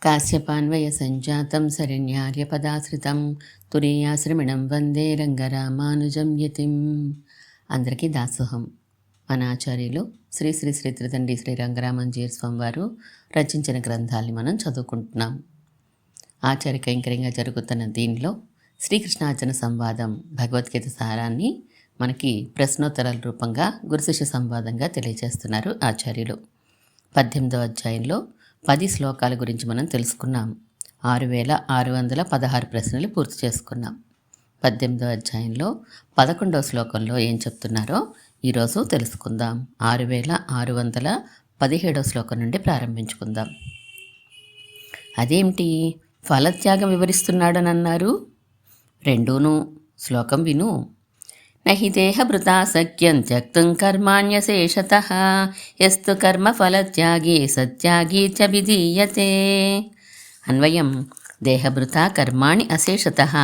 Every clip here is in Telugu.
కాశ్యపాన్వయ సంజాతం శరణ్యార్యపదాశ్రితం తురీయాశ్రమిణం వందే రంగరామానుజం యతిం. అందరికీ దాసోహం. మన ఆచార్యులు శ్రీ శ్రీ శ్రీ త్రిదండి శ్రీ రంగరామానుజీయ స్వామి వారు రచించిన గ్రంథాన్ని మనం చదువుకుంటున్నాం. ఆచార్య కైంకర్యంగా జరుగుతున్న దీనిలో శ్రీకృష్ణార్జున సంవాదం భగవద్గీత సారాన్ని మనకి ప్రశ్నోత్తరాల రూపంగా గురుశిష్య సంవాదంగా తెలియజేస్తున్నారు ఆచార్యులు. 18వ అధ్యాయంలో 10 శ్లోకాల గురించి మనం తెలుసుకున్నాం. 6616 ప్రశ్నలు పూర్తి చేసుకున్నాం. 18వ అధ్యాయంలో 11వ శ్లోకంలో ఏం చెప్తున్నారో ఈరోజు తెలుసుకుందాం. 6617వ శ్లోకం నుండి ప్రారంభించుకుందాం. అదేమిటి ఫలత్యాగం వివరిస్తున్నాడని అన్నారు? రెండూను శ్లోకం విను. నహి దేహభృతా సఖ్యం త్యక్తుం కర్మాణ్యశేషతః యస్తు కర్మఫలత్యాగి సత్యాగి చ విధీయతే. అన్వయం దేహభృతా కర్మాణి అశేషతః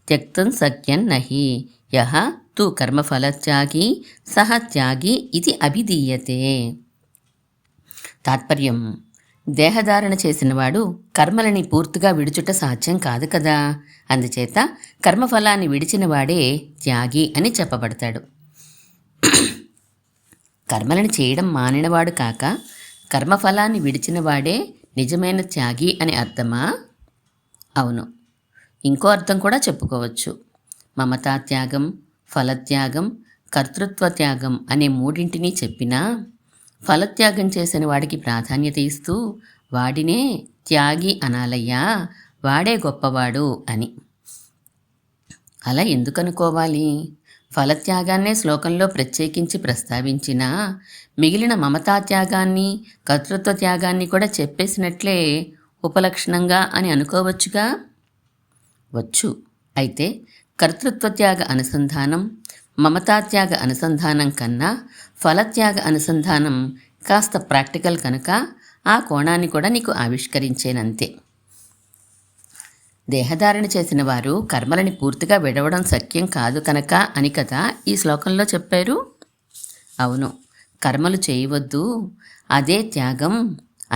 త్యక్తుం సఖ్యం నహి యః తు కర్మఫలత్యాగి సహ త్యాగి ఇది అభిధీయతే. తాత్పర్యం: దేహధారణ చేసినవాడు కర్మలని పూర్తిగా విడుచుట సాధ్యం కాదు కదా. అందుచేత కర్మఫలాన్ని విడిచినవాడే త్యాగి అని చెప్పబడతాడు. కర్మలను చేయడం మానినవాడు కాక కర్మఫలాన్ని విడిచినవాడే నిజమైన త్యాగి అని అర్థమా? అవును. ఇంకో అర్థం కూడా చెప్పుకోవచ్చు. మమతా త్యాగం, ఫలత్యాగం, కర్తృత్వ త్యాగం అనే మూడింటిని చెప్పినా ఫలత్యాగం చేసిన వాడికి ప్రాధాన్యత ఇస్తూ వాడినే త్యాగి అనాలయ్యా, వాడే గొప్పవాడు అని. అలా ఎందుకు అనుకోవాలి? ఫలత్యాగాన్నే శ్లోకంలో ప్రత్యేకించి ప్రస్తావించినా మిగిలిన మమతా త్యాగాన్ని, కర్తృత్వ త్యాగాన్ని కూడా చెప్పేసినట్లే ఉపలక్షణంగా అని అనుకోవచ్చుగా. వచ్చు. అయితే కర్తృత్వ త్యాగ అనుసంధానం మమతాత్యాగ అనుసంధానం కన్నా ఫలత్యాగ అనుసంధానం కాస్త ప్రాక్టికల్ కనుక ఆ కోణాన్ని కూడా నీకు ఆవిష్కరించేనంతే. దేహధారణ చేసిన వారు కర్మలని పూర్తిగా విడవడం శక్యం కాదు కనుక అని కదా ఈ శ్లోకంలో చెప్పారు. అవును, కర్మలు చేయవద్దు, అదే త్యాగం,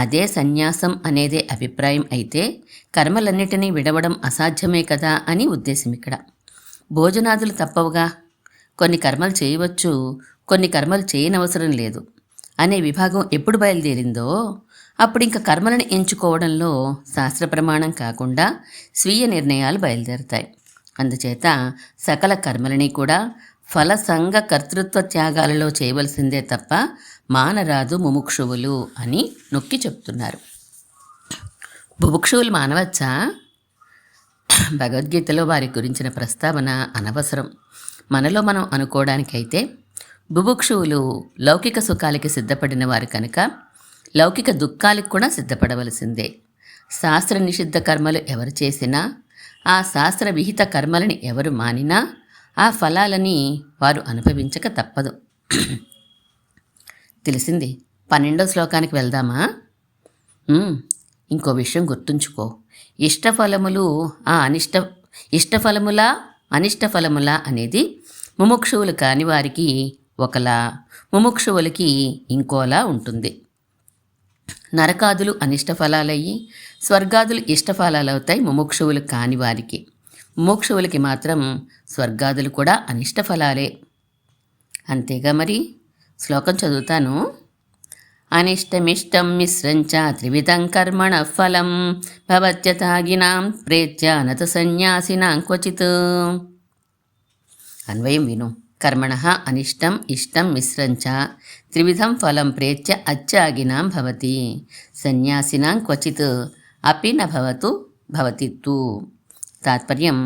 అదే సన్యాసం అనేదే అభిప్రాయం అయితే కర్మలన్నిటినీ విడవడం అసాధ్యమే కదా అని ఉద్దేశం ఇక్కడ. భోజనాదులు తప్పవుగా, కొన్ని కర్మలు చేయవచ్చు, కొన్ని కర్మలు చేయనవసరం లేదు అనే విభాగం ఎప్పుడు బయలుదేరిందో అప్పుడు ఇంకా కర్మలను ఎంచుకోవడంలో శాస్త్ర ప్రమాణం కాకుండా స్వీయ నిర్ణయాలు బయలుదేరుతాయి. అందుచేత సకల కర్మలని కూడా ఫలసంగ కర్తృత్వ త్యాగాలలో చేయవలసిందే తప్ప మానరాదు ముముక్షువులు అని నొక్కి చెప్తున్నారు. బుభుక్షువులు మానవచ్చా? భగవద్గీతలో వారి గురించిన ప్రస్తావన అనవసరం. మనలో మనం అనుకోవడానికైతే బుభుక్షువులు లౌకిక సుఖాలకి సిద్ధపడిన వారు కనుక లౌకిక దుఃఖాలకు కూడా సిద్ధపడవలసిందే. శాస్త్ర నిషిద్ధ కర్మలు ఎవరు చేసినా, ఆ శాస్త్ర విహిత కర్మలని ఎవరు మానినా ఆ ఫలాలని వారు అనుభవించక తప్పదు. తెలిసింది. 12వ శ్లోకానికి వెళ్దామా? ఇంకో విషయం గుర్తుంచుకో. ఇష్టఫలములా అనిష్టఫలములా అనేది ముముక్షువులు కాని వారికి ఒకలా, ముముక్షువులకి ఇంకోలా ఉంటుంది. నరకాదులు అనిష్టఫలాలయ్యి స్వర్గాదులు ఇష్టఫలాలవుతాయి ముముక్షువులు కాని వారికి. ముముక్షువులకి మాత్రం స్వర్గాదులు కూడా అనిష్టఫలాలే. అంతేగా మరి. శ్లోకం చదువుతాను. అనిష్టమిష్టం మిశ్రంచ త్రివిధం కర్మణ ఫలం భవత్యతాగినాం ప్రేత్య నత సన్యాసినాం క్వచిత్. అన్వయం విను. కర్మణః అనిష్టం ఇష్టం మిశ్రంచ త్రివిధం ఫలం ప్రేత్య అత్యాగినాం భవతి సన్యాసినాం క్వచిత్ అపి న భవతి తు. తాత్పర్యం: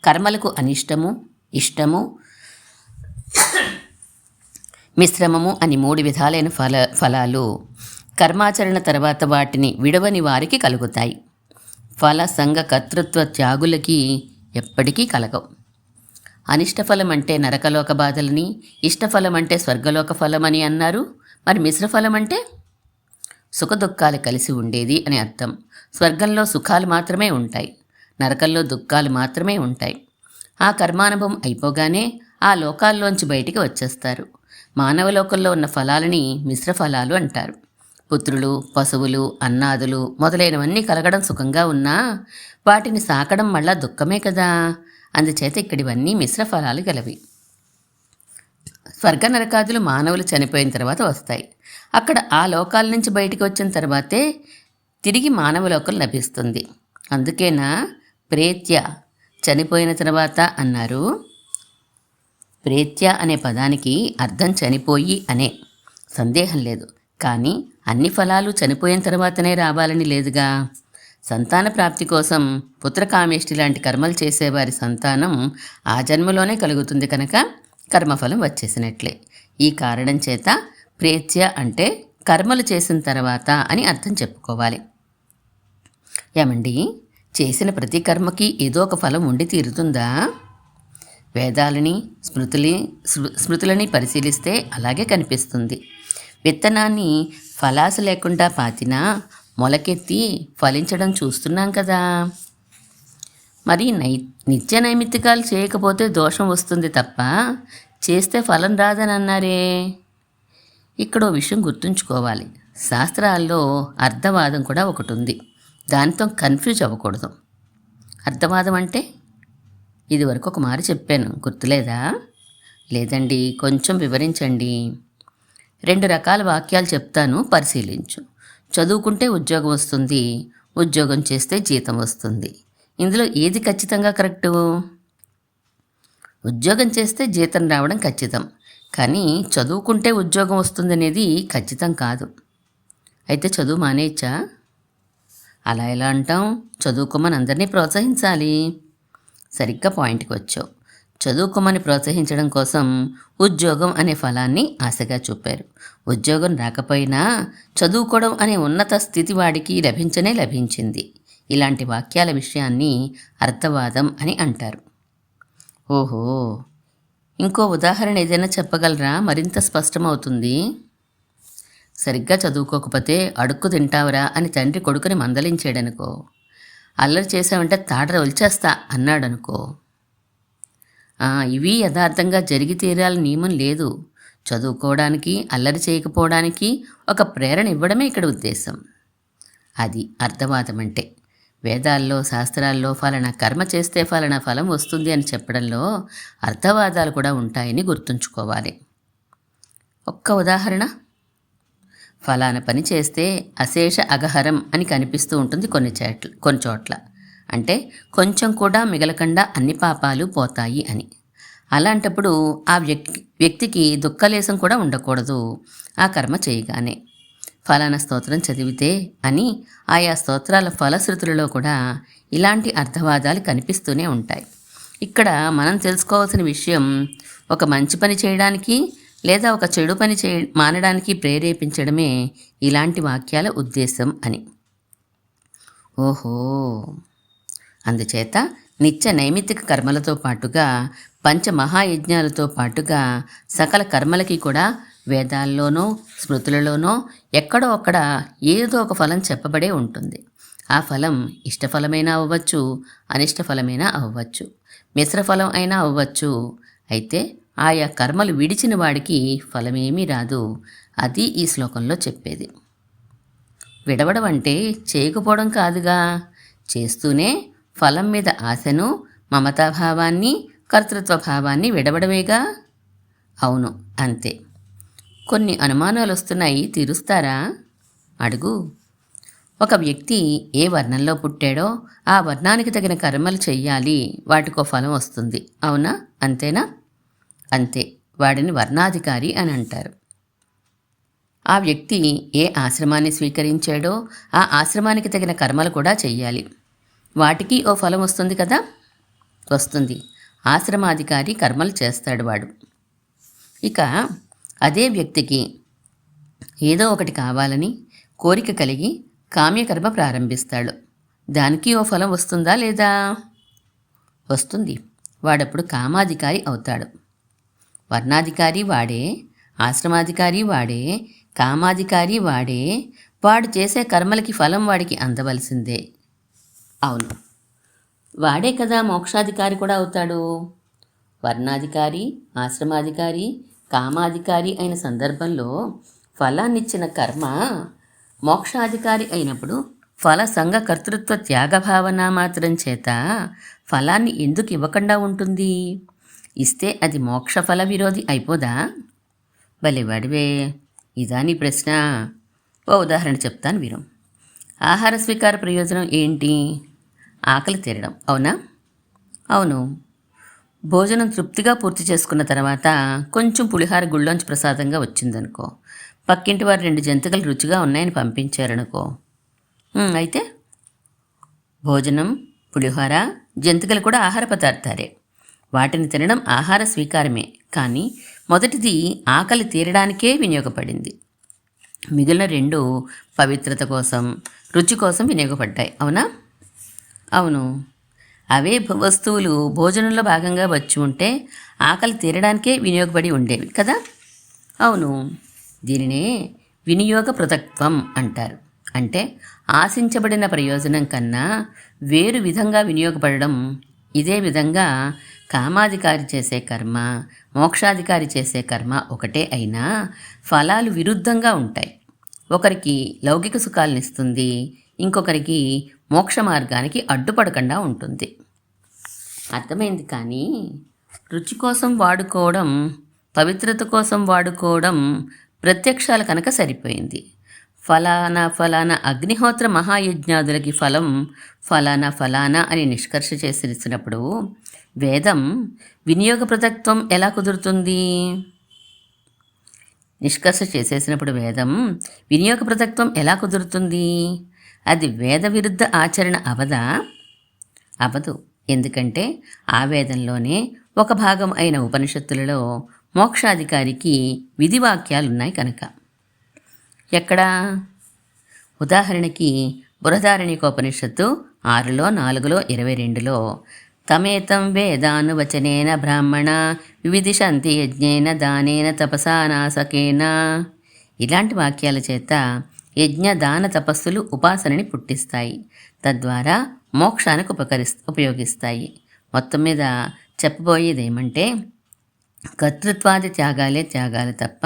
కర్మలకు అనిష్టము, ఇష్టము, మిశ్రమము అని 3 విధాలైన ఫలాలు కర్మాచరణ తర్వాత వాటిని విడవని వారికి కలుగుతాయి. ఫల సంఘ కర్తృత్వ త్యాగులకి ఎప్పటికీ కలగవు. అనిష్టఫలం అంటే నరకలోక బాధలని, ఇష్టఫలం అంటే స్వర్గలోక ఫలమని అన్నారు. మరి మిశ్రఫలం అంటే సుఖదుఖాలు కలిసి ఉండేది అని అర్థం. స్వర్గంలో సుఖాలు మాత్రమే ఉంటాయి, నరకంలో దుఃఖాలు మాత్రమే ఉంటాయి. ఆ కర్మానుభవం అయిపోగానే ఆ లోకాల్లోంచి బయటికి వచ్చేస్తారు. మానవలోకంలో ఉన్న ఫలాలని మిశ్ర ఫలాలు అంటారు. పుత్రులు, పశువులు, అన్నాదులు మొదలైనవన్నీ కలగడం సుఖంగా ఉన్నా వాటిని సాకడం మళ్ళా దుఃఖమే కదా. అందుచేత ఇక్కడివన్నీ మిశ్ర ఫలాలు గలవి. స్వర్గ నరకాదులు మానవులు చనిపోయిన తర్వాత వస్తాయి. అక్కడ ఆ లోకాల నుంచి బయటికి వచ్చిన తర్వాతే తిరిగి మానవ లోకం లభిస్తుంది. అందుకేనా ప్రేత్య చనిపోయిన తర్వాత అన్నారు. ప్రేత్య అనే పదానికి అర్థం చనిపోయి అనే, సందేహం లేదు. కానీ అన్ని ఫలాలు చనిపోయిన తర్వాతనే రావాలని లేదుగా. సంతాన ప్రాప్తి కోసం పుత్రకామేష్టి లాంటి కర్మలు చేసేవారి సంతానం ఆ జన్మలోనే కలుగుతుంది కనుక కర్మఫలం వచ్చేసినట్లే. ఈ కారణం చేత ప్రేత్య అంటే కర్మలు చేసిన తర్వాత అని అర్థం చెప్పుకోవాలి. ఏమండి, చేసిన ప్రతి కర్మకి ఏదో ఒక ఫలం ఉండి తీరుతుందా? వేదాలని స్మృతులని పరిశీలిస్తే అలాగే కనిపిస్తుంది. విత్తనాన్ని ఫలాస లేకుండా పాతినా మొలకెత్తి ఫలించడం చూస్తున్నాం కదా. మరి నిత్య నైమిత్తికాలు చేయకపోతే దోషం వస్తుంది తప్ప చేస్తే ఫలం రాదని అన్నారే. ఇక్కడ విషయం గుర్తుంచుకోవాలి. శాస్త్రాల్లో అర్థవాదం కూడా ఒకటి ఉంది. దానితో కన్ఫ్యూజ్ అవ్వకూడదు. అర్థవాదం అంటే ఇదివరకు ఒక మాట చెప్పాను, గుర్తులేదా? లేదండి, కొంచెం వివరించండి. 2 రకాల వాక్యాలు చెప్తాను, పరిశీలించు. చదువుకుంటే ఉద్యోగం వస్తుంది, ఉద్యోగం చేస్తే జీతం వస్తుంది. ఇందులో ఏది ఖచ్చితంగా కరెక్టు? ఉద్యోగం చేస్తే జీతం రావడం ఖచ్చితం, కానీ చదువుకుంటే ఉద్యోగం వస్తుందనేది ఖచ్చితం కాదు. అయితే చదువు మానేయచ్చా? అలా ఎలా అంటాం? చదువుకోమని అందరినీ ప్రోత్సహించాలి. సరిగ్గా పాయింట్కి వచ్చావు. చదువుకోమని ప్రోత్సహించడం కోసం ఉద్యోగం అనే ఫలాన్ని ఆశగా చూపారు. ఉద్యోగం రాకపోయినా చదువుకోవడం అనే ఉన్నత స్థితి వాడికి లభించింది. ఇలాంటి వాక్యాల విషయాన్ని అర్థవాదం అని అంటారు. ఓహో, ఇంకో ఉదాహరణ ఏదైనా చెప్పగలరా? మరింత స్పష్టమవుతుంది. సరిగ్గా చదువుకోకపోతే అడుక్కు తింటావురా అని తండ్రి కొడుకుని మందలించాడనుకో. అల్లరి చేసావంటే తాటర ఒలిచేస్తా అన్నాడనుకో. ఇవి యథార్థంగా జరిగి తీరాలని నియమం లేదు. చదువుకోవడానికి, అల్లరి చేయకపోవడానికి ఒక ప్రేరణ ఇవ్వడమే ఇక్కడ ఉద్దేశం. అది అర్థవాదం అంటే. వేదాల్లో, శాస్త్రాల్లో ఫలానా కర్మ చేస్తే ఫలానా ఫలం వస్తుంది అని చెప్పడంలో అర్థవాదాలు కూడా ఉంటాయని గుర్తుంచుకోవాలి. ఒక్క ఉదాహరణ. ఫలానా పని చేస్తే అశేష అగహరం అని కనిపిస్తూ ఉంటుంది కొన్ని చోట్ల. అంటే కొంచెం కూడా మిగలకుండా అన్ని పాపాలు పోతాయి అని. అలాంటప్పుడు ఆ వ్యక్తికి దుఃఖలేశం కూడా ఉండకూడదు ఆ కర్మ చేయగానే. ఫలానా స్తోత్రం చదివితే అని ఆయా స్తోత్రాల ఫలశ్రుతులలో కూడా ఇలాంటి అర్థవాదాలు కనిపిస్తూనే ఉంటాయి. ఇక్కడ మనం తెలుసుకోవాల్సిన విషయం, ఒక మంచి పని చేయడానికి లేదా ఒక చెడు పని మానడానికి ప్రేరేపించడమే ఇలాంటి వాక్యాల ఉద్దేశం అని. ఓహో, అందుచేత నిత్య నైమిత్తిక కర్మలతో పాటుగా పంచమహాయజ్ఞాలతో పాటుగా సకల కర్మలకి కూడా వేదాల్లోనో స్మృతులలోనో ఎక్కడో అక్కడ ఏదో ఒక ఫలం చెప్పబడే ఉంటుంది. ఆ ఫలం ఇష్టఫలమైనా అవ్వచ్చు, అనిష్టఫలమైనా అవ్వచ్చు, మిశ్రఫలం అయినా అవ్వచ్చు. అయితే ఆయా కర్మలు విడిచిన వాడికి ఫలమేమీ రాదు. అది ఈ శ్లోకంలో చెప్పేది. విడవడం అంటే చేయకపోవడం కాదుగా, చేస్తూనే ఫలం మీద ఆశను, మమతాభావాన్ని, కర్తృత్వభావాన్ని విడవడమేగా. అవును, అంతే. కొన్ని అనుమానాలు వస్తున్నాయి, తీరుస్తారా? అడుగు. ఒక వ్యక్తి ఏ వర్ణంలో పుట్టాడో ఆ వర్ణానికి తగిన కర్మలు చెయ్యాలి, వాటికో ఫలం వస్తుంది. అవునా? అంతేనా? అంతే. వాడిని వర్ణాధికారి అని అంటారు. ఆ వ్యక్తి ఏ ఆశ్రమాన్ని స్వీకరించాడో ఆ ఆశ్రమానికి తగిన కర్మలు కూడా చెయ్యాలి, వాటికి ఓ ఫలం వస్తుంది కదా. వస్తుంది. ఆశ్రమాధికారి కర్మలు చేస్తాడు వాడు. ఇక అదే వ్యక్తికి ఏదో ఒకటి కావాలని కోరిక కలిగి కామ్యకర్మ ప్రారంభిస్తాడు. దానికి ఓ ఫలం వస్తుందా లేదా? వస్తుంది. వాడప్పుడు కామాధికారి అవుతాడు. వర్ణాధికారి వాడే, ఆశ్రమాధికారి వాడే, కామాధికారి వాడే. వాడు చేసే కర్మలకి ఫలం వాడికి అందవలసిందే. అవును, వాడే కదా మోక్షాధికారి కూడా అవుతాడు. వర్ణాధికారి, ఆశ్రమాధికారి, కామాధికారి అయిన సందర్భంలో ఫలాన్నిచ్చిన కర్మ మోక్షాధికారి అయినప్పుడు ఫల సంఘ కర్తృత్వ త్యాగభావన మాత్రం చేత ఫలాన్ని ఎందుకు ఇవ్వకుండా ఉంటుంది? ఇస్తే అది మోక్ష ఫల విరోధి అయిపోదా? భలేవాడివే, ఇదా నీ ప్రశ్న? ఓ ఉదాహరణ చెప్తాను విను. ఆహార స్వీకార ప్రయోజనం ఏంటి? ఆకలి తీరడం, అవునా? అవును. భోజనం తృప్తిగా పూర్తి చేసుకున్న తర్వాత కొంచెం పులిహార గుళ్ళోంచి ప్రసాదంగా వచ్చిందనుకో, పక్కింటి వారు 2 జంతికలు రుచిగా ఉన్నాయని పంపించారనుకో, అయితే భోజనం, పులిహోర, జంతికలు కూడా ఆహార పదార్థాలే. వాటిని తినడం ఆహార స్వీకారమే. కానీ మొదటిది ఆకలి తీరడానికే వినియోగపడింది. మిగిలిన 2 పవిత్రత కోసం, రుచి కోసం వినియోగపడ్డాయి, అవునా? అవును. అవే వస్తువులు భోజనంలో భాగంగా వచ్చి ఉంటే ఆకలి తీరడానికే వినియోగపడి ఉండేవి కదా? అవును. దీనినే వినియోగ పృథక్త్వం అంటారు. అంటే ఆశించబడిన ప్రయోజనం కన్నా వేరు విధంగా వినియోగపడడం. ఇదే విధంగా కామాధికారి చేసే కర్మ, మోక్షాధికారి చేసే కర్మ ఒకటే అయినా ఫలాలు విరుద్ధంగా ఉంటాయి. ఒకరికి లౌకిక సుఖాలనిస్తుంది, ఇంకొకరికి మోక్ష మార్గానికి అడ్డుపడకుండా ఉంటుంది. అర్థమైంది. కానీ రుచి కోసం వాడుకోవడం, పవిత్రత కోసం వాడుకోవడం ప్రత్యక్షాలు కనుక సరిపోయింది. ఫలానా ఫలానా అగ్నిహోత్ర మహాయజ్ఞాదులకి ఫలం ఫలానా ఫలానా అని నిష్కర్ష చేసినప్పుడు వేదం వినియోగ పృథక్త్వం ఎలా కుదురుతుంది? నిష్కర్ష చేసేసినప్పుడు వేదం వినియోగ పృథక్త్వం ఎలా కుదురుతుంది? అది వేద విరుద్ధ ఆచరణ అవదా? అవదు. ఎందుకంటే ఆ వేదంలోనే ఒక భాగం అయిన ఉపనిషత్తులలో మోక్షాధికారికి విధివాక్యాలున్నాయి కనుక. ఎక్కడా? ఉదాహరణకి బృహదారణ్యకోపనిషత్తు 6లో 4లో 22లో తమేతం వేదానువచనేన బ్రాహ్మణ వివిధిషంతి యజ్ఞేన దానేన తపసా నాసకేన. ఇలాంటి వాక్యాల చేత యజ్ఞ దాన తపస్సులు ఉపాసనని పుట్టిస్తాయి, తద్వారా మోక్షానికి ఉపయోగిస్తాయి. మొత్తం మీద చెప్పబోయేదేమంటే, కర్తృత్వాది త్యాగాలు తప్ప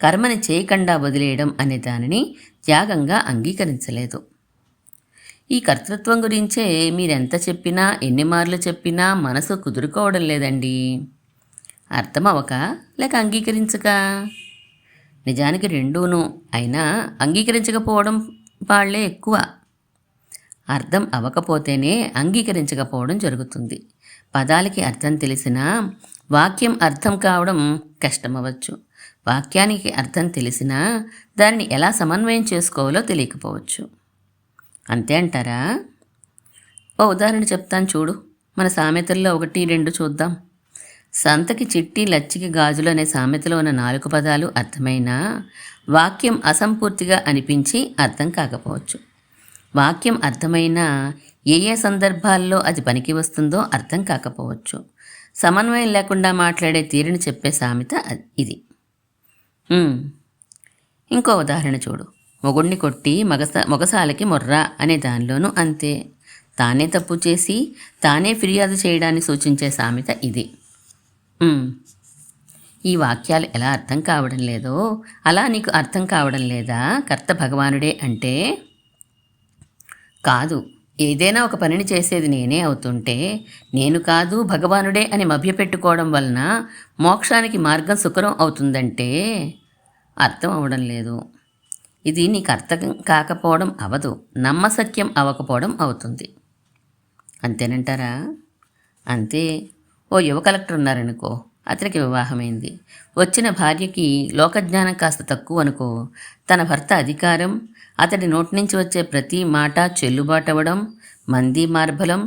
కర్మని చేయకుండా వదిలేయడం అనే దానిని త్యాగంగా అంగీకరించలేదు. ఈ కర్తృత్వం గురించే మీరెంత చెప్పినా, ఎన్ని మార్లు చెప్పినా మనసు కుదురుకోవడం లేదండి. అర్థం అవక లేక అంగీకరించక? నిజానికి రెండూను. అయినా అంగీకరించకపోవడం వాళ్ళే ఎక్కువ. అర్థం అవ్వకపోతేనే అంగీకరించకపోవడం జరుగుతుంది. పదాలకి అర్థం తెలిసినా వాక్యం అర్థం కావడం కష్టమవచ్చు. వాక్యానికి అర్థం తెలిసినా దాన్ని ఎలా సమన్వయం చేసుకోవాలో తెలియకపోవచ్చు. అంతే అంటారా? ఓ ఉదాహరణ చెప్తాను చూడు. మన సామెతల్లో 1, 2 చూద్దాం. సంతకి చిట్టి లచ్చికి గాజులు అనే సామెతలో ఉన్న 4 పదాలు అర్థమైనా వాక్యం అసంపూర్తిగా అనిపించి అర్థం కాకపోవచ్చు. వాక్యం అర్థమైనా ఏ ఏ సందర్భాల్లో అది పనికి వస్తుందో అర్థం కాకపోవచ్చు. సమన్వయం లేకుండా మాట్లాడే తీరుని చెప్పే సామెత ఇది. ఇంకో ఉదాహరణ చూడు. మొగుడిని కొట్టి మొగసాలకి మొర్రా అనే దానిలోనూ అంతే. తానే తప్పు చేసి తానే ఫిర్యాదు చేయడాన్ని సూచించే సామెత ఇది. ఈ వాక్యాలు ఎలా అర్థం కావడం లేదో అలా నీకు అర్థం కావడం లేదా కర్త భగవానుడే అంటే? కాదు. ఏదైనా ఒక పనిని చేసేది నేనే అవుతుంటే నేను కాదు భగవానుడే అని మభ్యపెట్టుకోవడం వలన మోక్షానికి మార్గం సుకరం అవుతుందంటే అర్థం అవడం లేదు. ఇది నీకు అర్థం కాకపోవడం అవదు, నమ్మశక్యం అవ్వకపోవడం అవుతుంది. అంతేనంటారా? అంతే. ఓ యువ కలెక్టర్ ఉన్నారనుకో, అతనికి వివాహమైంది. వచ్చిన భార్యకి లోకజ్ఞానం కాస్త తక్కువ అనుకో. తన భర్త అధికారం, అతడి నోటి నుంచి వచ్చే ప్రతి మాట చెల్లుబాటవడం, మంది మార్బలం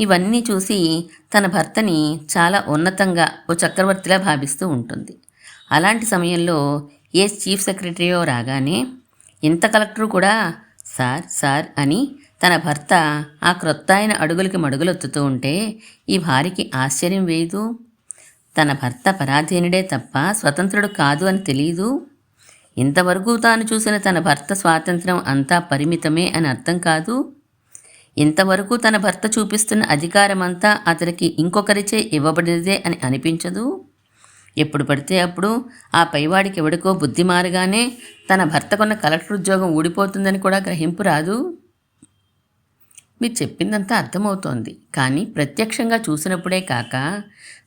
ఇవన్నీ చూసి తన భర్తని చాలా ఉన్నతంగా ఓ చక్రవర్తిలా భావిస్తూ ఉంటుంది. అలాంటి సమయంలో ఏ చీఫ్ సెక్రటరీయో రాగానే ఇంత కలెక్టరు కూడా సార్ సార్ అని తన భర్త ఆ క్రొత్త ఆయన అడుగులకి మడుగులొత్తుతూ ఉంటే ఈ భార్యకి ఆశ్చర్యం వేయదు? తన భర్త పరాధీనుడే తప్ప స్వతంత్రుడు కాదు అని తెలీదు? ఇంతవరకు తాను చూసిన తన భర్త స్వాతంత్రం అంతా పరిమితమే అని అర్థం కాదు? ఇంతవరకు తన భర్త చూపిస్తున్న అధికారమంతా అతనికి ఇంకొకరిచే ఇవ్వబడినదే అని అనిపించదు? ఎప్పుడు పడితే అప్పుడు ఆ పైవాడికి ఎవడికో బుద్ధి మారగానే తన భర్తకున్న కలెక్టర్ ఉద్యోగం ఊడిపోతుందని కూడా గ్రహింపు రాదు. మీరు చెప్పిందంతా అర్థమవుతోంది, కానీ ప్రత్యక్షంగా చూసినప్పుడే కాక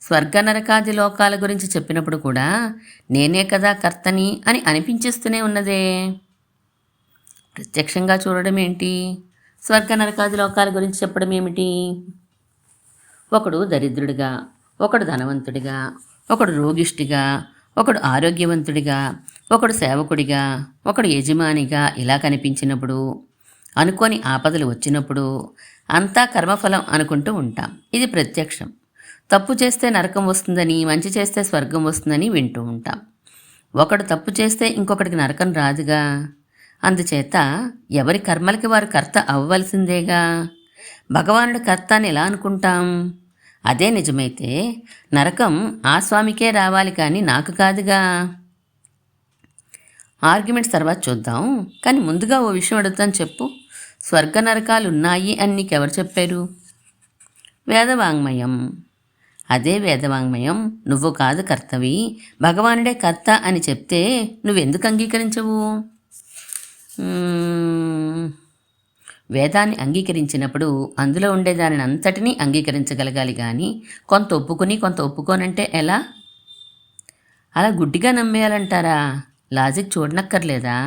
స్వర్గ నరకాది లోకాల గురించి చెప్పినప్పుడు కూడా నేనే కదా కర్తని అని అనిపించేస్తూనే ఉన్నదే. ప్రత్యక్షంగా చూడడం ఏంటి, స్వర్గ నరకాది లోకాల గురించి చెప్పడం ఏమిటి? ఒకడు దరిద్రుడిగా, ఒకడు ధనవంతుడిగా, ఒకడు రోగిష్టిగా, ఒకడు ఆరోగ్యవంతుడిగా, ఒకడు సేవకుడిగా, ఒకడు యజమానిగా ఇలా కనిపించినప్పుడు, అనుకోని ఆపదలు వచ్చినప్పుడు అంతా కర్మఫలం అనుకుంటూ ఉంటాం. ఇది ప్రత్యక్షం. తప్పు చేస్తే నరకం వస్తుందని, మంచి చేస్తే స్వర్గం వస్తుందని వింటూ ఉంటాం. ఒకడు తప్పు చేస్తే ఇంకొకటికి నరకం రాదుగా. అందుచేత ఎవరి కర్మలకి వారు కర్త అవ్వవలసిందేగా. భగవానుడు కర్త అని ఎలా అనుకుంటాం? అదే నిజమైతే నరకం ఆ స్వామికే రావాలి కానీ నాకు కాదుగా. ఆర్గ్యుమెంట్స్ తర్వాత చూద్దాం, కానీ ముందుగా ఓ విషయం అడుగుతాను, చెప్పు. స్వర్గ నరకాలు ఉన్నాయి అని నీకెవరు చెప్పారు? వేదవాంగ్మయం. అదే వేదవాంగ్మయం నువ్వు కాదు కర్తవి, భగవానుడే కర్త అని చెప్తే నువ్వెందుకు అంగీకరించవు? వేదాన్ని అంగీకరించినప్పుడు అందులో ఉండేదానిని అంతటినీ అంగీకరించగలగాలి, కానీ కొంత ఒప్పుకుని కొంత ఒప్పుకోనంటే ఎలా? అలా గుడ్డిగా నమ్మేయాలంటారా? లాజిక్ చూడనక్కర్లేదా?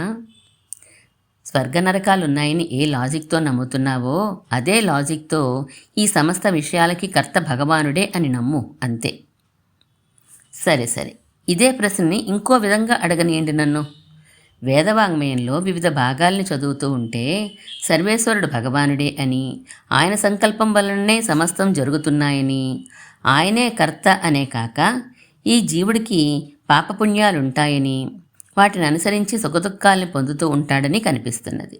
స్వర్గ నరకాలు ఉన్నాయని ఏ లాజిక్తో నమ్ముతున్నావో అదే లాజిక్తో ఈ సమస్త విషయాలకి కర్త భగవానుడే అని నమ్ము, అంతే. సరే సరే, ఇదే ప్రశ్నని ఇంకో విధంగా అడగనియండి నన్ను. వేదవాంగ్మయంలో వివిధ భాగాల్ని చదువుతూ ఉంటే సర్వేశ్వరుడు భగవానుడే అని, ఆయన సంకల్పం వలననే సమస్తం జరుగుతున్నాయని, ఆయనే కర్త అనే కాక ఈ జీవుడికి పాపపుణ్యాలుంటాయని, వాటిని అనుసరించి సుఖదుఖాల్ని పొందుతూ ఉంటాడని కనిపిస్తున్నది.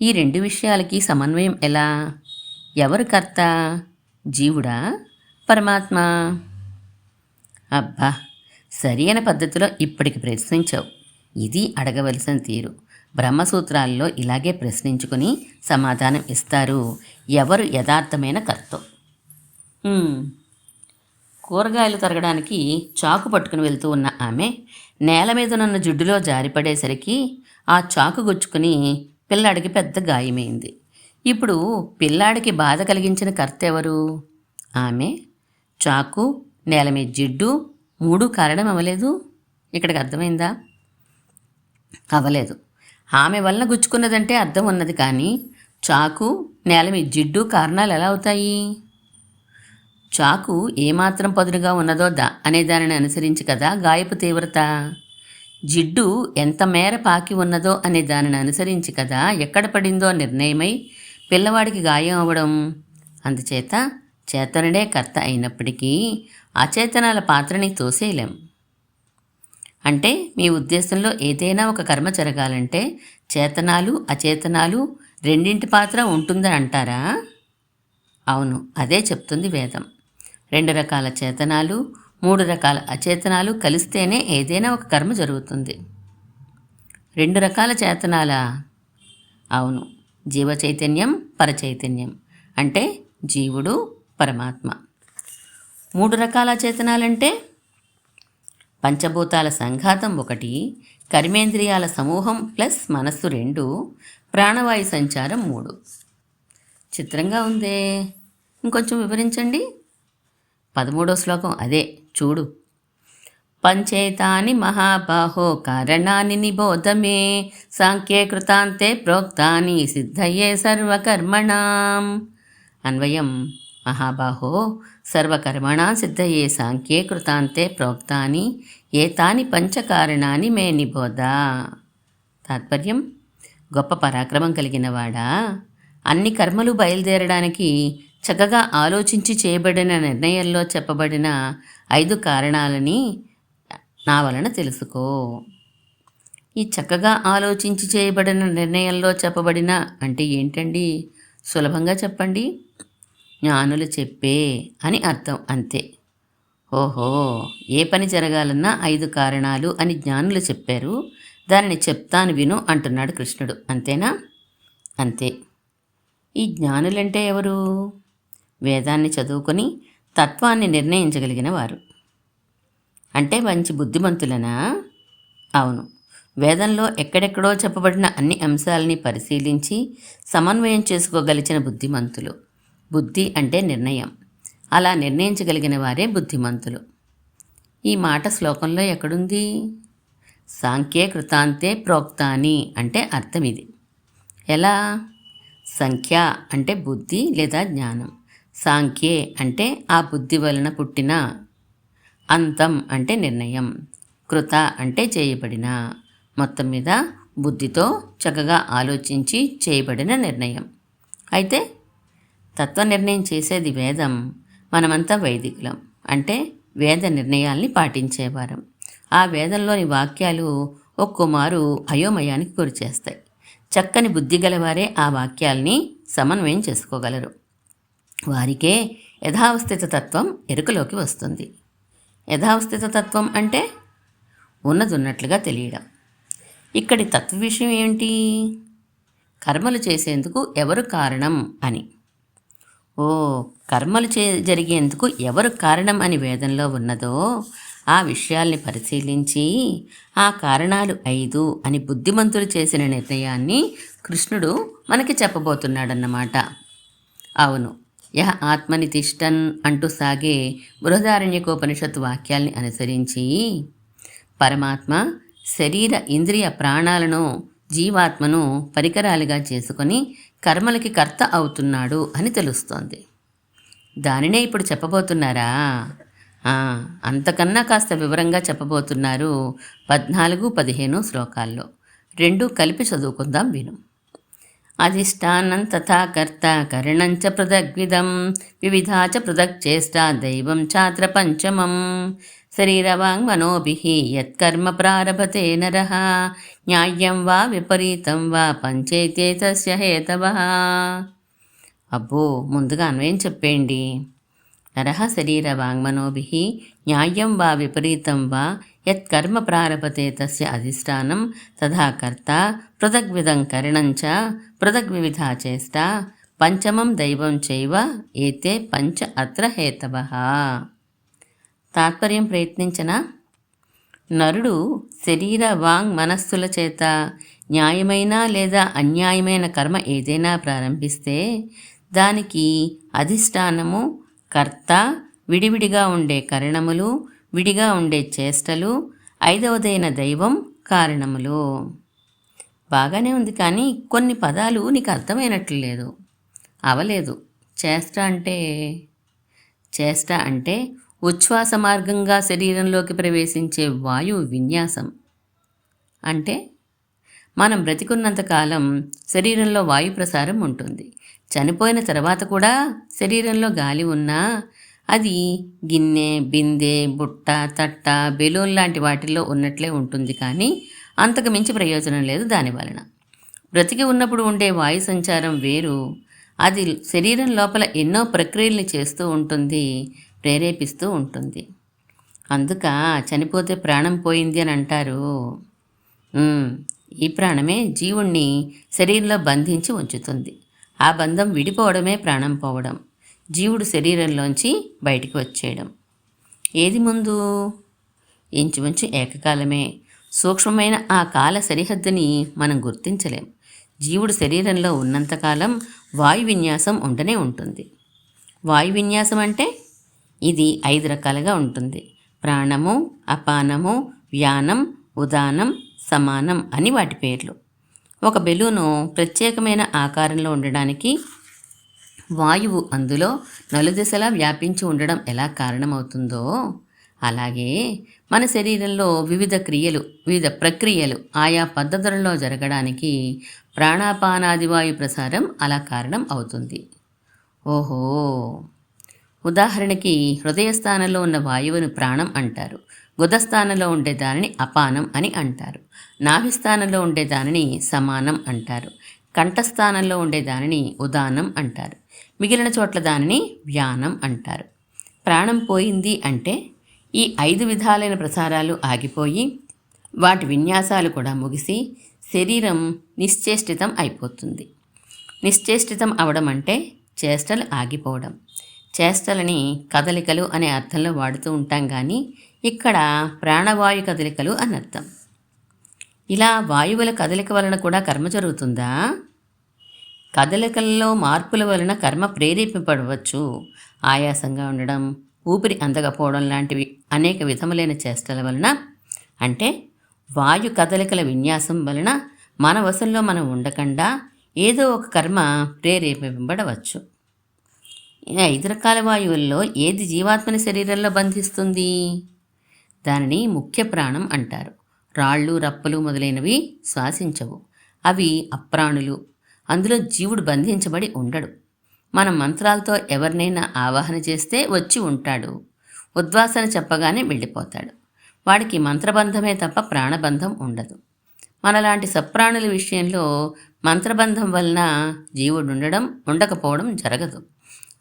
ఈ రెండు విషయాలకి సమన్వయం ఎలా? ఎవరు కర్త? జీవుడా, పరమాత్మ? అబ్బా, సరైన పద్ధతిలో ఇప్పటికి ప్రశ్నించావు. ఇది అడగవలసిన తీరు. బ్రహ్మసూత్రాల్లో ఇలాగే ప్రశ్నించుకుని సమాధానం ఇస్తారు ఎవరు యథార్థమైన కర్తో. కూరగాయలు తరగడానికి చాకు పట్టుకుని వెళ్తూ ఉన్న ఆమె నేల మీదనున్న జిడ్డులో జారిపడేసరికి ఆ చాకు గుచ్చుకుని పిల్లాడికి పెద్ద గాయమైంది. ఇప్పుడు పిల్లాడికి బాధ కలిగించిన కర్త ఎవరు? ఆమె. చాకు, నేల మీద జిడ్డు, మూడు కారణం అవ్వలేదు. ఇక్కడికి అర్థమైందా? అవ్వలేదు. ఆమె వలన గుచ్చుకున్నదంటే అర్థం ఉన్నది, కానీ చాకు, నేల మీద జిడ్డు కారణాలు ఎలా అవుతాయి? చాకు ఏమాత్రం పదునుగా ఉన్నదో అనే దానిని అనుసరించి కదా గాయపు తీవ్రత. జిడ్డు ఎంత మేర పాకి ఉన్నదో అనే దానిని అనుసరించి కదా ఎక్కడ పడిందో నిర్ణయమై పిల్లవాడికి గాయం అవ్వడం. అందుచేత చేతనుడే కర్త అయినప్పటికీ అచేతనాల పాత్రని తోసేయలేం. అంటే మీ ఉద్దేశంలో ఏదైనా ఒక కర్మ జరగాలంటే చేతనాలు అచేతనాలు రెండింటి పాత్ర ఉంటుందని అంటారా? అవును, అదే చెప్తుంది వేదం. 2 రకాల చేతనాలు 3 రకాల అచేతనాలు కలిస్తేనే ఏదైనా ఒక కర్మ జరుగుతుంది. 2 రకాల చేతనాలా? అవును, జీవ చైతన్యం, పరచైతన్యం, అంటే జీవుడు, పరమాత్మ. 3 రకాల చేతనాలంటే పంచభూతాల సంఘాతం 1, కర్మేంద్రియాల సమూహం ప్లస్ మనస్సు 2, ప్రాణవాయు సంచారం 3. చిత్రంగా ఉందే, ఇంకొంచెం వివరించండి. 13వ శ్లోకం అదే చూడు. పంచేతాని మహాబాహో కారణాని నిబోధమే సాంఖ్యే కృతాంతే ప్రోక్తాని సిద్ధయే సర్వకర్మణాం. అన్వయం. మహాబాహో సర్వకర్మణా సిద్ధయే సాంఖ్యే కృతాంతే ప్రోక్తాని ఏతాని పంచకారణాని మే నిబోధ. తాత్పర్యం: గొప్ప పరాక్రమం కలిగినవాడా, అన్ని కర్మలు బయలుదేరడానికి చక్కగా ఆలోచించి చేయబడిన నిర్ణయంలో చెప్పబడిన 5 కారణాలని నా వలన తెలుసుకో. ఈ చక్కగా ఆలోచించి చేయబడిన నిర్ణయంలో చెప్పబడిన అంటే ఏంటండి? సులభంగా చెప్పండి. జ్ఞానులు చెప్పే అని అర్థం, అంతే. ఓహో, ఏ పని జరగాలన్నా 5 కారణాలు అని జ్ఞానులు చెప్పారు, దానిని చెప్తాను విను అంటున్నాడు కృష్ణుడు, అంతేనా? అంతే. ఈ జ్ఞానులంటే ఎవరు? వేదాన్ని చదువుకొని తత్వాన్ని నిర్ణయించగలిగిన వారు. అంటే మంచి బుద్ధిమంతులనా? అవును. వేదంలో ఎక్కడెక్కడో చెప్పబడిన అన్ని అంశాలని పరిశీలించి సమన్వయం చేసుకోగలిగిన బుద్ధిమంతులు. బుద్ధి అంటే నిర్ణయం. అలా నిర్ణయించగలిగిన వారే బుద్ధిమంతులు. ఈ మాట శ్లోకంలో ఎక్కడుంది? సాంఖ్యే కృతాంతే ప్రోక్తాని అంటే అర్థం ఇది. ఎలా? సంఖ్య అంటే బుద్ధి లేదా జ్ఞానం. సాంఖ్యే అంటే ఆ బుద్ధి వలన పుట్టిన. అంతం అంటే నిర్ణయం. కృత అంటే చేయబడిన. మొత్తం మీద బుద్ధితో చక్కగా ఆలోచించి చేయబడిన నిర్ణయం. అయితే తత్వ నిర్ణయం చేసేది వేదం. మనమంతా వైదికులం. అంటే వేద నిర్ణయాల్ని పాటించేవారం. ఆ వేదంలోని వాక్యాలు ఒక్కోమారు అయోమయానికి గురిచేస్తాయి. చక్కని బుద్ధి గలవారే ఆ వాక్యాల్ని సమన్వయం చేసుకోగలరు. వారికే యథావస్థిత తత్వం ఎరుకలోకి వస్తుంది. యథావస్థిత తత్వం అంటే ఉన్నదున్నట్లుగా తెలియడం. ఇక్కడి తత్వ విషయం ఏంటి? కర్మలు చేసేందుకు ఎవరు కారణం అని. కర్మలు జరిగేందుకు ఎవరు కారణం అని వేదంలో ఉన్నదో ఆ విషయాల్ని పరిశీలించి ఆ కారణాలు 5 అని బుద్ధిమంతుడు చేసిన నిర్ణయాన్ని కృష్ణుడు మనకి చెప్పబోతున్నాడన్నమాట. అవును, యహ ఆత్మని తిష్టన్ అంటూ సాగే బృహదారణ్యకోపనిషత్తు వాక్యాల్ని అనుసరించి పరమాత్మ శరీర ఇంద్రియ ప్రాణాలను జీవాత్మను పరికరాలుగా చేసుకొని కర్మలకి కర్త అవుతున్నాడు అని తెలుస్తోంది. దానినే ఇప్పుడు చెప్పబోతున్నారా? అంతకన్నా కాస్త వివరంగా చెప్పబోతున్నారు 14, 15 శ్లోకాల్లో. 2 కలిపి చదువుకుందాం, విను. అధిష్టానం తథా కర్త కరణంచ పృథగ్విధం వివిధా చ పృథక్ చేష్టా దైవం చాత్ర పంచమం శరీరవాంగ్మనోభిః యత్కర్మ ప్రారభతే నరః న్యాయం వా విపరీతం వా పంచేతే తస్య హేతవః. అబ్బో, ముందుగా అన్వయం చెప్పేయండి. నరః శరీరవాంగ్మనోభిః న్యాయం వా విపరీతం వా యత్కర్మ ప్రారభతే తస్య అధిష్టానం తథా కర్త పృథగ్విధం కరణంచ పృథగ్వివిధా చేష్టా పంచమం దైవం చైవ ఏతే పంచ అత్ర హేతవః. తాత్పర్యం ప్రయత్నించనా? నరుడు శరీర వాంగ్ మనస్సుల చేత న్యాయమైన లేదా అన్యాయమైన కర్మ ఏదైనా ప్రారంభిస్తే దానికి అధిష్టానము, కర్త, విడివిడిగా ఉండే కరణములు, విడిగా ఉండే చేష్టలు, 5వదైన దైవం కారణములు. బాగానే ఉంది, కానీ కొన్ని పదాలు నీకు అర్థమైనట్లు లేదు, అవలేదు. చేష్ట అంటే ఉచ్ఛ్వాస మార్గంగా శరీరంలోకి ప్రవేశించే వాయువు విన్యాసం. అంటే మనం బ్రతికున్నంతకాలం శరీరంలో వాయు ప్రసారం ఉంటుంది. చనిపోయిన తర్వాత కూడా శరీరంలో గాలి ఉన్నా అది గిన్నె, బిందె, బుట్ట, తట్ట, బెలూన్ లాంటి వాటిల్లో ఉన్నట్లే ఉంటుంది. కానీ అంతకు మించి ప్రయోజనం లేదు దాని వలన. బ్రతికి ఉన్నప్పుడు ఉండే వాయు సంచారం వేరు. అది శరీరం లోపల ఎన్నో ప్రక్రియల్ని చేస్తూ ఉంటుంది, ప్రేరేపిస్తూ ఉంటుంది. అందుక చనిపోతే ప్రాణం పోయింది అని అంటారు. ఈ ప్రాణమే జీవుణ్ణి శరీరంలో బంధించి ఉంచుతుంది. ఆ బంధం విడిపోవడమే ప్రాణం పోవడం, జీవుడు శరీరంలోంచి బయటికి వచ్చేయడం. ఏది ముందు? ఇంచుమించు ఏకకాలమే. సూక్ష్మమైన ఆ కాల సరిహద్దుని మనం గుర్తించలేం. జీవుడు శరీరంలో ఉన్నంతకాలం వాయు విన్యాసం ఉంటూనే ఉంటుంది. వాయు విన్యాసం అంటే ఇది 5 రకాలుగా ఉంటుంది. ప్రాణము, అపానము, వ్యానం, ఉదానం, సమానం అని వాటి పేర్లు. ఒక బెలూను ప్రత్యేకమైన ఆకారంలో ఉండడానికి వాయువు అందులో నలుదిశలా వ్యాపించి ఉండడం ఎలా కారణమవుతుందో, అలాగే మన శరీరంలో వివిధ ప్రక్రియలు ఆయా పద్ధతులలో జరగడానికి ప్రాణాపానాది వాయు ప్రసారం అలా కారణం అవుతుంది. ఓహో, ఉదాహరణకి హృదయస్థానంలో ఉన్న వాయువుని ప్రాణం అంటారు. గుదస్థానంలో ఉండే దానిని అపానం అని అంటారు. నాభిస్థానంలో ఉండే దానిని సమానం అంటారు. కంఠస్థానంలో ఉండే దానిని ఉదానం అంటారు. మిగిలిన చోట్ల దానిని వ్యానం అంటారు. ప్రాణం పోయింది అంటే ఈ 5 విధాలైన ప్రసారాలు ఆగిపోయి వాటి విన్యాసాలు కూడా ముగిసి శరీరం నిశ్చేష్టితం అయిపోతుంది. నిశ్చేష్టితం అవడం అంటే చేష్టలు ఆగిపోవడం. చేష్టలని కదలికలు అనే అర్థంలో వాడుతూ ఉంటాం కానీ ఇక్కడ ప్రాణవాయు కదలికలు అని అర్థం. ఇలా వాయువుల కదలిక వలన కూడా కర్మ జరుగుతుందా? కదలికల్లో మార్పుల వలన కర్మ ప్రేరేపింపబడవచ్చు. ఆయాసంగా ఉండడం, ఊపిరి అందకపోవడం లాంటివి అనేక విధములైన చేష్టల వలన, అంటే వాయు కదలికల విన్యాసం వలన మన వశంలో మనం ఉండకుండా ఏదో ఒక కర్మ ప్రేరేపింపబడవచ్చు. ఈ 5 రకాల వాయువుల్లో ఏది జీవాత్మని శరీరంలో బంధిస్తుంది? దానిని ముఖ్య ప్రాణం అంటారు. రాళ్ళు, రప్పలు మొదలైనవి శ్వాసించవు. అవి అప్రాణులు. అందులో జీవుడు బంధించబడి ఉండడు. మనం మంత్రాలతో ఎవరినైనా ఆవాహన చేస్తే వచ్చి ఉంటాడు. ఉద్వాసన చెప్పగానే వెళ్ళిపోతాడు. వాడికి మంత్రబంధమే తప్ప ప్రాణబంధం ఉండదు. మనలాంటి సప్రాణుల విషయంలో మంత్రబంధం వలన జీవుడు ఉండడం, ఉండకపోవడం జరగదు.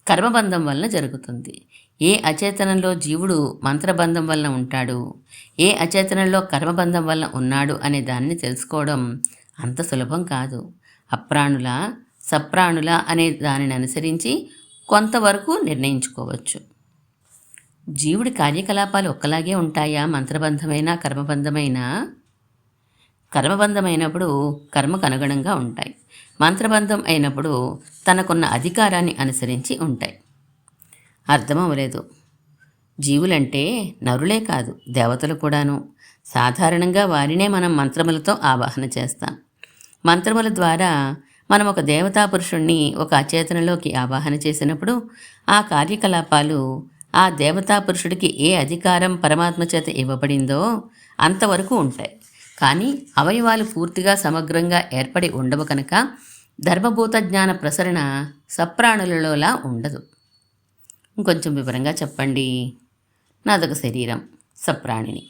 కర్మబంధం వలన జరుగుతుంది. ఏ అచేతనంలో జీవుడు మంత్రబంధం వలన ఉంటాడు, ఏ అచేతనంలో కర్మబంధం వలన ఉన్నాడు అనే దాన్ని తెలుసుకోవడం అంత సులభం కాదు. అప్రాణుల, సప్రాణుల అనే దానిని అనుసరించి కొంతవరకు నిర్ణయించుకోవచ్చు. జీవుడి కార్యకలాపాలు ఒక్కలాగే ఉంటాయా? మంత్రబంధమైన కర్మబంధమైన? కర్మబంధమైనప్పుడు కర్మకు అనుగుణంగా ఉంటాయి. మంత్రబంధం అయినప్పుడు తనకున్న అధికారాన్ని అనుసరించి ఉంటాయి. అర్థమవలేదు. జీవులంటే నరులే కాదు, దేవతలు కూడాను. సాధారణంగా వారినే మనం మంత్రములతో ఆవాహన చేస్తాం. మంత్రముల ద్వారా మనం ఒక దేవతా పురుషుణ్ణి ఒక అచేతనలోకి ఆవాహన చేసినప్పుడు ఆ కార్యకలాపాలు ఆ దేవతా పురుషుడికి ఏ అధికారం పరమాత్మ చేత ఇవ్వబడిందో అంతవరకు ఉంటాయి. కానీ అవయవాలు పూర్తిగా సమగ్రంగా ఏర్పడి ఉండవు కనుక ధర్మభూత జ్ఞాన ప్రసరణ సప్రాణులలోలా ఉండదు. ఇంకొంచెం వివరంగా చెప్పండి. నాదొక శరీరం, సప్రాణిని.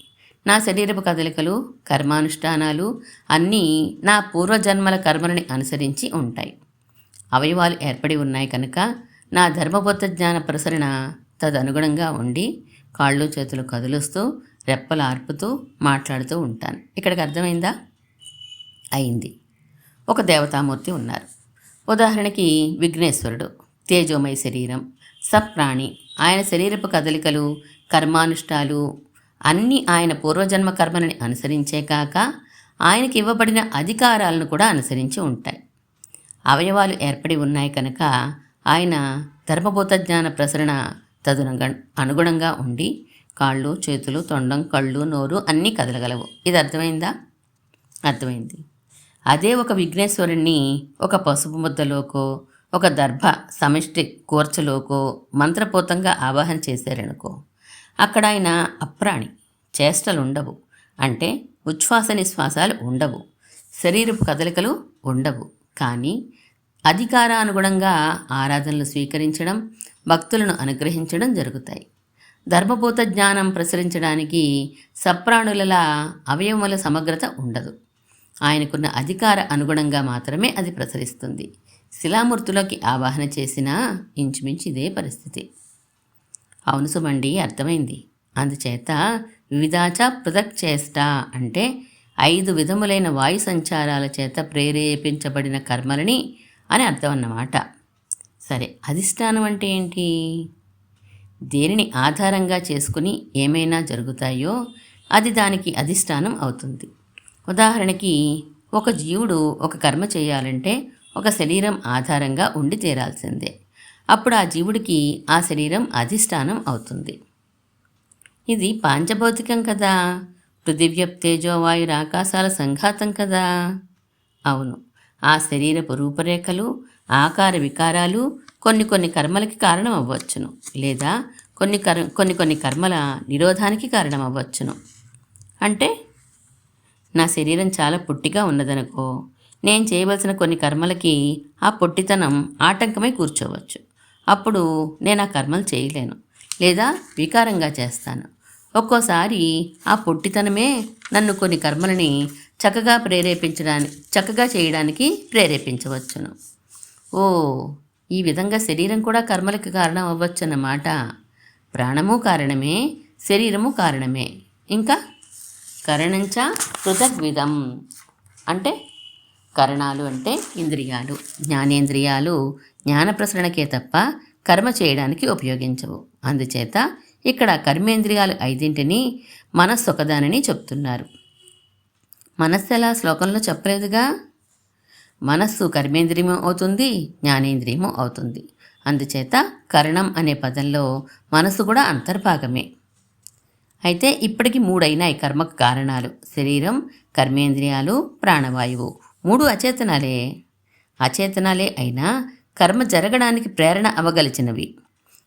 నా శరీరపు కదలికలు, కర్మానుష్ఠానాలు అన్నీ నా పూర్వజన్మల కర్మలని అనుసరించి ఉంటాయి. అవయవాలు ఏర్పడి ఉన్నాయి కనుక నా ధర్మబద్ధ జ్ఞాన ప్రసరణ తదనుగుణంగా ఉండి కాళ్ళు చేతులు కదులుస్తూ రెప్పలు ఆర్పుతూ మాట్లాడుతూ ఉంటాను. ఇక్కడికి అర్థమైందా? అయింది. ఒక దేవతామూర్తి ఉన్నారు. ఉదాహరణకి విఘ్నేశ్వరుడు, తేజోమయ శరీరం, సప్రాణి. ఆయన శరీరపు కదలికలు, కర్మానుష్ఠాలు అన్నీ ఆయన పూర్వజన్మ కర్మలని అనుసరించే కాక ఆయనకి ఇవ్వబడిన అధికారాలను కూడా అనుసరించి ఉంటాయి. అవయవాలు ఏర్పడి ఉన్నాయి కనుక ఆయన ధర్మభూత జ్ఞాన ప్రసరణ అనుగుణంగా ఉండి కాళ్ళు, చేతులు, తొండం, కళ్ళు, నోరు అన్నీ కదలగలవు. ఇది అర్థమైందా? అర్థమైంది. అదే ఒక విఘ్నేశ్వరుణ్ణి ఒక పసుపు ముద్దలోకో ఒక దర్భ సమిష్టి కూర్చలోకో మంత్రపూతంగా ఆవాహన చేశారనుకో, అక్కడ ఆయన అప్రాణి, చేష్టలుండవు. అంటే ఉచ్ఛ్వాస నిశ్వాసాలు ఉండవు, శరీరపు కదలికలు ఉండవు. కానీ అధికారానుగుణంగా ఆరాధనలు స్వీకరించడం, భక్తులను అనుగ్రహించడం జరుగుతాయి. ధర్మభూత జ్ఞానం ప్రసరించడానికి సప్రాణులలా అవయవముల సమగ్రత ఉండదు. ఆయనకున్న అధికార అనుగుణంగా మాత్రమే అది ప్రసరిస్తుంది. శిలామూర్తులోకి ఆవాహన చేసినా ఇంచుమించు ఇదే పరిస్థితి. అవును సుమండి, అర్థమైంది. అందుచేత వివిధాచ పృథక్ చేష్ట అంటే 5 విధములైన వాయు సంచారాల చేత ప్రేరేపించబడిన కర్మలని అని అర్థం అన్నమాట. సరే, అధిష్టానం అంటే ఏంటి? దేనిని ఆధారంగా చేసుకుని ఏమైనా జరుగుతాయో అది దానికి అధిష్టానం అవుతుంది. ఉదాహరణకి ఒక జీవుడు ఒక కర్మ చేయాలంటే ఒక శరీరం ఆధారంగా ఉండి తీరాల్సిందే. అప్పుడు ఆ జీవుడికి ఆ శరీరం అధిష్టానం అవుతుంది. ఇది పాంచభౌతికం కదా, పృథివ్యప్తేజోవాయురాకాశాల సంఘాతం కదా. అవును, ఆ శరీరపు రూపరేఖలు, ఆకార వికారాలు కొన్ని కర్మలకి కారణం అవ్వచ్చును, లేదా కొన్ని కర్మల నిరోధానికి కారణం అవ్వచ్చును. అంటే నా శరీరం చాలా పొట్టిగా ఉన్నదనుకో, నేను చేయవలసిన కొన్ని కర్మలకి ఆ పొట్టితనం ఆటంకమై కూర్చోవచ్చు. అప్పుడు నేను ఆ కర్మలు చేయలేను, లేదా వికారంగా చేస్తాను. ఒక్కోసారి ఆ పొట్టితనమే నన్ను కొన్ని కర్మలని చక్కగా చేయడానికి ప్రేరేపించవచ్చును. ఓ, ఈ విధంగా శరీరం కూడా కర్మలకు కారణం అవ్వచ్చన్నమాట. ప్రాణము కారణమే, శరీరము కారణమే. ఇంకా కరణంచ పృథగ్విధం అంటే కరణాలు అంటే ఇంద్రియాలు, జ్ఞానేంద్రియాలు జ్ఞాన ప్రసరణకే తప్ప కర్మ చేయడానికి ఉపయోగించవు. అందుచేత ఇక్కడ కర్మేంద్రియాలు 5ని మనస్సు ఒకదానిని చెప్తున్నారు. మనస్సు ఎలా శ్లోకంలో చెప్పలేదుగా. మనస్సు కర్మేంద్రియము అవుతుంది, జ్ఞానేంద్రియము అవుతుంది. అందుచేత కరణం అనే పదంలో మనస్సు కూడా అంతర్భాగమే. అయితే ఇప్పటికి 3 అయినాయి కర్మకు కారణాలు. శరీరం, కర్మేంద్రియాలు, ప్రాణవాయువు. 3 అచేతనాలే అయినా కర్మ జరగడానికి ప్రేరణ అవ్వగలిచినవి.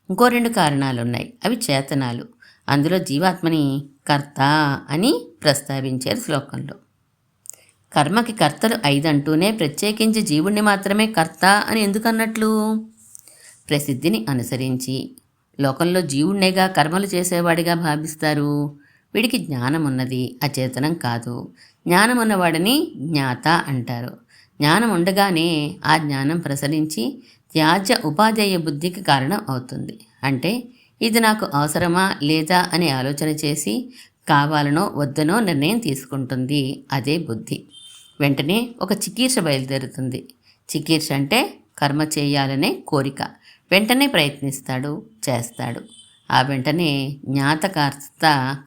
ఇంకో 2 కారణాలున్నాయి, అవి చేతనాలు. అందులో జీవాత్మని కర్త అని ప్రస్తావించారు శ్లోకంలో. కర్మకి కర్తలు 5 అంటూనే ప్రత్యేకించి జీవుణ్ణి మాత్రమే కర్త అని ఎందుకన్నట్లు? ప్రసిద్ధిని అనుసరించి లోకంలో జీవుణ్ణేగా కర్మలు చేసేవాడిగా భావిస్తారు. వీడికి జ్ఞానం ఉన్నది, అచేతనం కాదు. జ్ఞానం ఉన్నవాడిని జ్ఞాత అంటారు. జ్ఞానం ఉండగానే ఆ జ్ఞానం ప్రసరించి త్యాజ్య ఉపాధేయ బుద్ధికి కారణం అవుతుంది. అంటే ఇది నాకు అవసరమా లేదా అని ఆలోచన చేసి కావాలనో వద్దనో నిర్ణయం తీసుకుంటుంది. అదే బుద్ధి. వెంటనే ఒక చికీర్ష బయలుదేరుతుంది. చికీర్ష అంటే కర్మ చేయాలనే కోరిక. వెంటనే ప్రయత్నిస్తాడు, చేస్తాడు. ఆ వెంటనే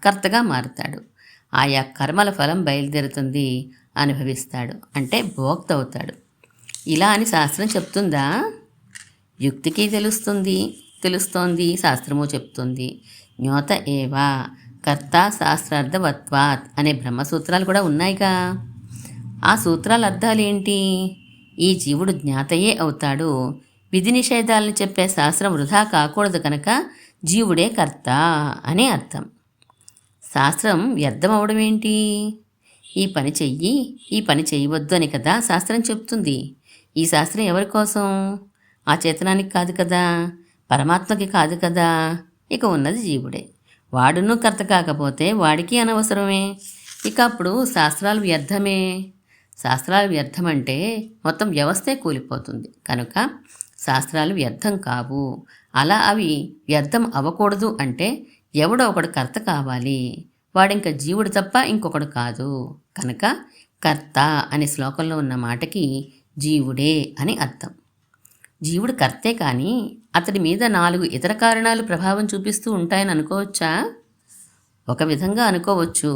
కర్తగా మారుతాడు. ఆయా కర్మల ఫలం బయలుదేరుతుంది, అనుభవిస్తాడు. అంటే భోక్త అవుతాడు. ఇలా అని శాస్త్రం చెప్తుందా? యుక్తికి తెలుస్తోంది, శాస్త్రము చెప్తుంది. జ్ఞోత ఏవా కర్త శాస్త్రార్థవత్వాత్ అనే బ్రహ్మసూత్రాలు కూడా ఉన్నాయిగా. ఆ సూత్రాల అర్థాలేంటి? ఈ జీవుడు జ్ఞాతయే అవుతాడు. విధి నిషేధాలను చెప్పే శాస్త్రం వృధా కాకూడదు కనుక జీవుడే కర్త అని అర్థం. శాస్త్రం వ్యర్థం అవడం ఏంటి? ఈ పని చెయ్యి, ఈ పని చేయవద్దు అని కదా శాస్త్రం చెప్తుంది. ఈ శాస్త్రం ఎవరి కోసం? ఆ చేతనానికి కాదు కదా, పరమాత్మకి కాదు కదా. ఇక ఉన్నది జీవుడే. వాడును కర్త కాకపోతే వాడికి అనవసరమే. ఇక అప్పుడు శాస్త్రాలు వ్యర్థమే. శాస్త్రాలు వ్యర్థమంటే మొత్తం వ్యవస్థే కూలిపోతుంది. కనుక శాస్త్రాలు వ్యర్థం కావు. అలా అవి వ్యర్థం అవ్వకూడదు అంటే ఎవడో ఒకడు కర్త కావాలి. వాడింక జీవుడు తప్ప ఇంకొకడు కాదు. కనుక కర్త అనే శ్లోకంలో ఉన్న మాటకి జీవుడే అని అర్థం. జీవుడు కర్తే కానీ అతడి మీద 4 ఇతర కారణాలు ప్రభావం చూపిస్తూ ఉంటాయని అనుకోవచ్చా? ఒక విధంగా అనుకోవచ్చు.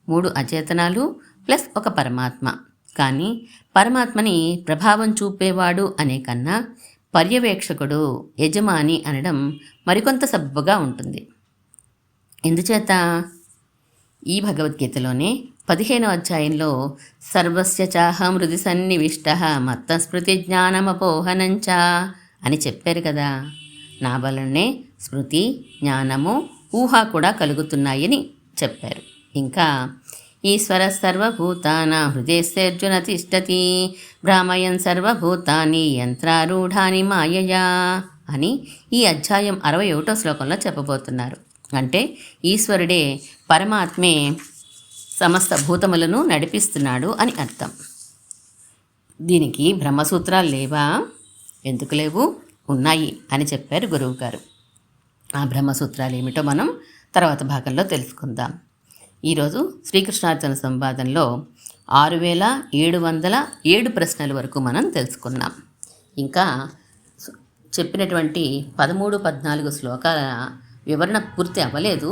3 అచేతనాలు ప్లస్ ఒక పరమాత్మ. కానీ పరమాత్మని ప్రభావం చూపేవాడు అనే కన్నా పర్యవేక్షకుడు, యజమాని అనడం మరికొంత సబ్బుగా ఉంటుంది. ఎందుచేత? ఈ భగవద్గీతలోనే 15వ అధ్యాయంలో సర్వస్య చాహం హృది సన్నివిష్టః మత్తస్మృతి జ్ఞానమపోహనంచ అని చెప్పారు కదా. నా వలనే స్మృతి, జ్ఞానము, ఊహ కూడా కలుగుతున్నాయని చెప్పారు. ఇంకా ఈశ్వర సర్వభూతానాం హృదయస్యర్జున తిష్టతి భ్రామయన్ సర్వభూతాని యంత్రారూఢాని మాయయా అని ఈ అధ్యాయం 61వ శ్లోకంలో చెప్పబోతున్నారు. అంటే ఈశ్వరుడే, పరమాత్మే సమస్త భూతములను నడిపిస్తున్నాడు అని అర్థం. దీనికి బ్రహ్మసూత్రాలు లేవా? ఎందుకు లేవు? ఉన్నాయి అని చెప్పారు గురువుగారు. ఆ బ్రహ్మసూత్రాలు ఏమిటో మనం తర్వాత భాగంలో తెలుసుకుందాం. ఈరోజు శ్రీకృష్ణార్జున సంవాదంలో 6707 ప్రశ్నల వరకు మనం తెలుసుకున్నాం. ఇంకా చెప్పినటువంటి 13, 14 శ్లోకాల వివరణ పూర్తి అవ్వలేదు.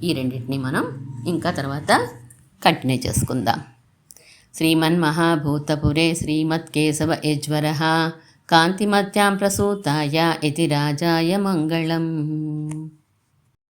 ఈ రెండింటిని మనం ఇంకా తర్వాత కంటిన్యూ చేసుకుందాం. శ్రీమన్మహాభూతపురే శ్రీమత్కేశవ యజ్వరః కాంతిమత్యాం ప్రసూతాయ ఇతి రాజాయ మంగళం.